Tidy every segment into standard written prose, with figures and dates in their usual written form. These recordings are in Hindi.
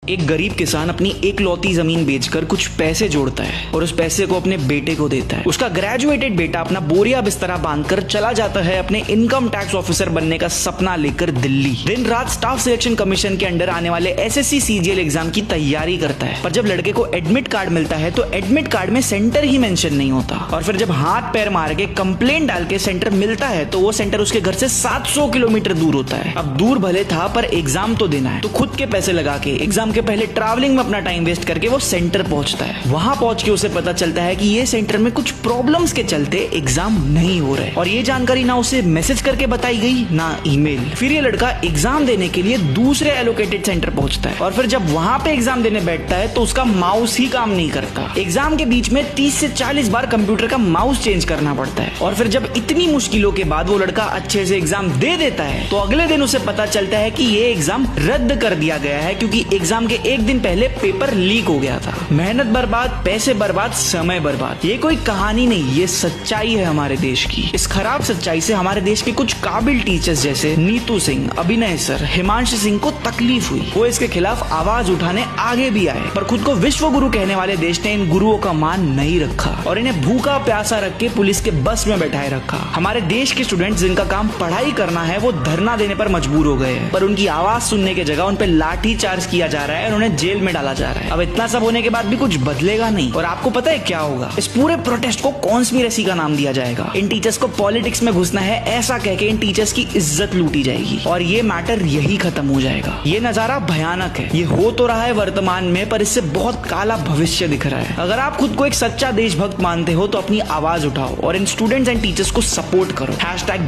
एक गरीब किसान अपनी एकलौती जमीन बेचकर कुछ पैसे जोड़ता है और उस पैसे को अपने बेटे को देता है। उसका ग्रेजुएटेड बेटा अपना बोरिया बिस्तरा बांधकर चला जाता है अपने इनकम टैक्स ऑफिसर बनने का सपना लेकर दिल्ली। दिन रात स्टाफ सिलेक्शन कमीशन के अंडर आने वाले एसएससी सीजीएल एग्जाम की तैयारी करता है। पर जब लड़के को एडमिट कार्ड मिलता है तो एडमिट कार्ड में सेंटर ही मेंशन नहीं होता और फिर जब हाथ पैर मार के कंप्लेंट डाल के सेंटर मिलता है तो वो सेंटर उसके घर से 700 किलोमीटर दूर होता है। अब दूर भले था पर एग्जाम तो देना है, तो खुद के पैसे लगा के एग्जाम के पहले ट्रैवलिंग में अपना टाइम वेस्ट करके वो सेंटर पहुंचता है। वहां पहुंच के उसे पता चलता है कि ये सेंटर में कुछ प्रॉब्लम्स के चलते एग्जाम नहीं हो रहे और ये जानकारी ना उसे मैसेज करके बताई गई ना ईमेल। फिर ये लड़का एग्जाम देने के लिए दूसरे एलोकेटेड सेंटर पहुंचता है और फिर जब वहां पे एग्जाम देने बैठता है तो उसका माउस ही काम नहीं करता। एग्जाम के बीच में 30 से 40 बार कंप्यूटर का माउस चेंज करना पड़ता है और फिर जब इतनी मुश्किलों के बाद वो लड़का अच्छे से एग्जाम दे देता है तो अगले दिन उसे पता चलता है कि ये एग्जाम रद्द कर दिया गया है क्योंकि एग्जाम के एक दिन पहले पेपर लीक हो गया था। मेहनत बर्बाद, पैसे बर्बाद, समय बर्बाद। ये कोई कहानी नहीं, ये सच्चाई है हमारे देश की। इस खराब सच्चाई से हमारे देश के कुछ काबिल टीचर्स जैसे नीतू सिंह, अभिनय सर, हिमांशु सिंह को तकलीफ हुई। वो इसके खिलाफ आवाज उठाने आगे भी आए पर खुद को विश्व गुरु कहने वाले देश ने इन गुरुओं का मान नहीं रखा और इन्हें भूखा प्यासा रख के पुलिस के बस में बैठाए रखा। हमारे देश के स्टूडेंट्स जिनका काम पढ़ाई करना है वो धरना देने पर मजबूर हो गए हैं पर उनकी आवाज सुनने की जगह उन पे लाठी चार्ज किया जा रहा है और उन्हें जेल में डाला जा रहा है। अब इतना सब होने के बाद भी कुछ बदलेगा नहीं और आपको पता है क्या होगा? इस पूरे प्रोटेस्ट को कॉन्स्पिरेसी का नाम दिया जाएगा। इन टीचर्स को पॉलिटिक्स में घुसना है ऐसा कह के इन टीचर्स की इज्जत लूटी जाएगी और ये मैटर यही खत्म हो जाएगा। ये नजारा भयानक है, ये हो तो रहा है वर्तमान में पर इससे बहुत काला भविष्य दिख रहा है। अगर आप खुद को एक सच्चा देशभक्त मानते हो तो अपनी आवाज उठाओ और इन स्टूडेंट्स एंड टीचर्स को सपोर्ट करो।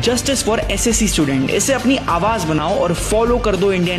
#Justice for SSC Student इसे अपनी आवाज बनाओ और फॉलो कर दो इंडियन